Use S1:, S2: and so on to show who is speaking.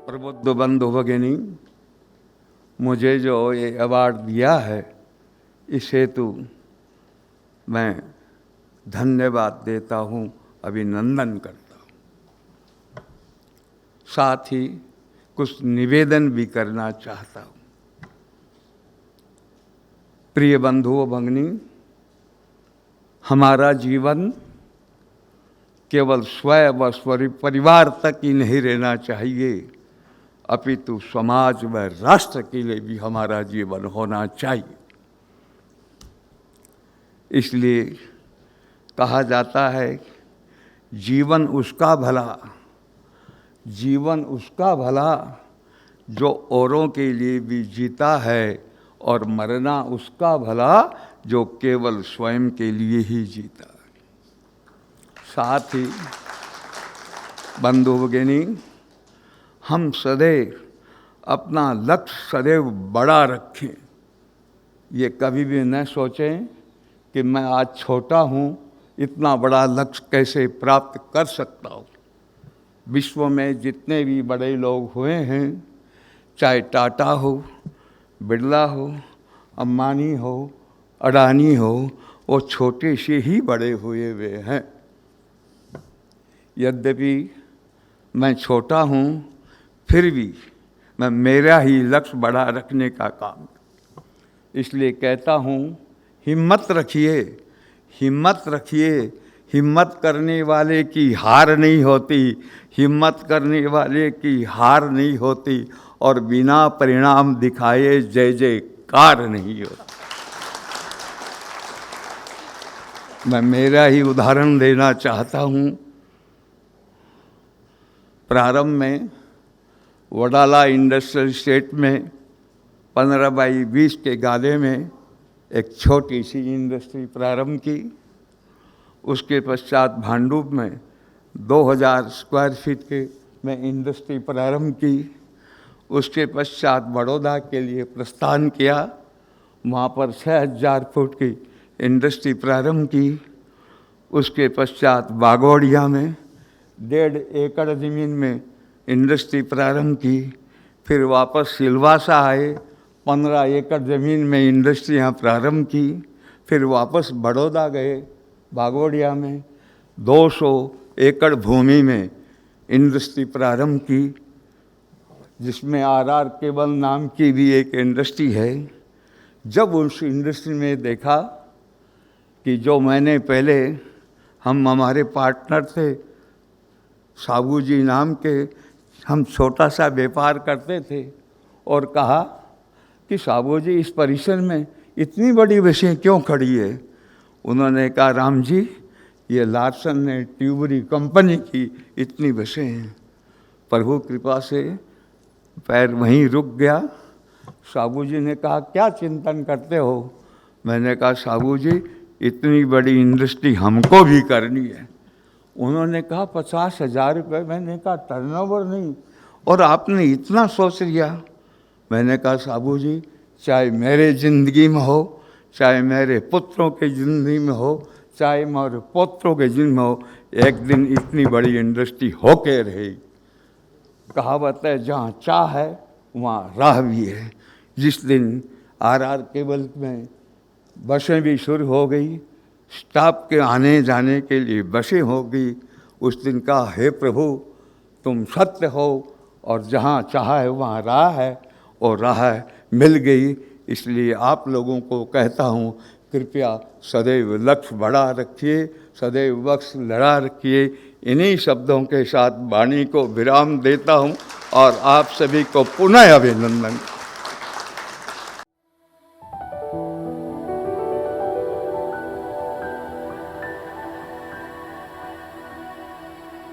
S1: प्रबुद्ध बंधु भगिनी, मुझे जो ये अवार्ड दिया है इस हेतु मैं धन्यवाद देता हूँ, अभिनंदन करता हूँ। साथ ही कुछ निवेदन भी करना चाहता हूँ। प्रिय बंधुओं भगिनी, हमारा जीवन केवल स्वयं व परिवार तक ही नहीं रहना चाहिए, अपितु समाज व राष्ट्र के लिए भी हमारा जीवन होना चाहिए। इसलिए कहा जाता है जीवन उसका भला जो औरों के लिए भी जीता है, और मरना उसका भला जो केवल स्वयं के लिए ही जीता है। साथ ही बंधु भगिनी, हम सदैव अपना लक्ष्य सदैव बड़ा रखें। ये कभी भी न सोचें कि मैं आज छोटा हूँ, इतना बड़ा लक्ष्य कैसे प्राप्त कर सकता हूँ। विश्व में जितने भी बड़े लोग हुए हैं, चाहे टाटा हो, बिरला हो, अंबानी हो, अडानी हो, वो छोटे से ही बड़े हुए हैं। यद्यपि मैं छोटा हूँ, फिर भी मैं मेरा ही लक्ष्य बड़ा रखने का काम, इसलिए कहता हूँ हिम्मत रखिए, हिम्मत रखिए। हिम्मत करने वाले की हार नहीं होती, हिम्मत करने वाले की हार नहीं होती, और बिना परिणाम दिखाए जय जयकार नहीं होता। मैं मेरा ही उदाहरण देना चाहता हूँ। प्रारंभ में वडाला इंडस्ट्रियल स्टेट में 15x20 के गाले में एक छोटी सी इंडस्ट्री प्रारंभ की। उसके पश्चात भांडुप में 2000 स्क्वायर फीट के में इंडस्ट्री प्रारंभ की। उसके पश्चात बड़ौदा के लिए प्रस्थान किया, वहाँ पर 6000 फुट की इंडस्ट्री प्रारंभ की। उसके पश्चात बागोड़िया में 1.5 एकड़ ज़मीन में इंडस्ट्री प्रारंभ की। फिर वापस सिलवासा आए, 15 एकड़ ज़मीन में इंडस्ट्री यहाँ प्रारंभ की। फिर वापस बड़ौदा गए, बागोड़िया में 200 एकड़ भूमि में इंडस्ट्री प्रारंभ की, जिसमें आर केबल नाम की भी एक इंडस्ट्री है। जब उस इंडस्ट्री में देखा कि जो मैंने पहले, हम हमारे पार्टनर थे साबू जी नाम के, हम छोटा सा व्यापार करते थे, और कहा कि साबू जी इस परिसर में इतनी बड़ी बसें क्यों खड़ी है। उन्होंने कहा राम जी, ये लार्सन ने ट्यूबरी कंपनी की इतनी बसें हैं। प्रभु कृपा से पैर वहीं रुक गया। साबू जी ने कहा क्या चिंतन करते हो। मैंने कहा साबू जी, इतनी बड़ी इंडस्ट्री हमको भी करनी है। उन्होंने कहा 50,000 रुपये। मैंने कहा टर्नओवर नहीं, और आपने इतना सोच लिया। मैंने कहा साबू जी, चाहे मेरे ज़िंदगी में हो, चाहे मेरे पुत्रों के ज़िंदगी में हो, चाहे मेरे पोत्रों के ज़िंदगी में हो, एक दिन इतनी बड़ी इंडस्ट्री होके रहेगी। कहावत है जहाँ चाह है वहाँ राह भी है। जिस दिन आर केबल में बसें भी शुरू हो गई, स्टाफ के आने जाने के लिए बसें हो गई, उस दिन का हे प्रभु तुम सत्य हो, और जहाँ चाहा है वहाँ राह है, और राह मिल गई। इसलिए आप लोगों को कहता हूँ, कृपया सदैव लक्ष्य बड़ा रखिए, सदैव लक्ष्य लड़ा रखिए। इन्हीं शब्दों के साथ वाणी को विराम देता हूँ, और आप सभी को पुनः अभिनंदन।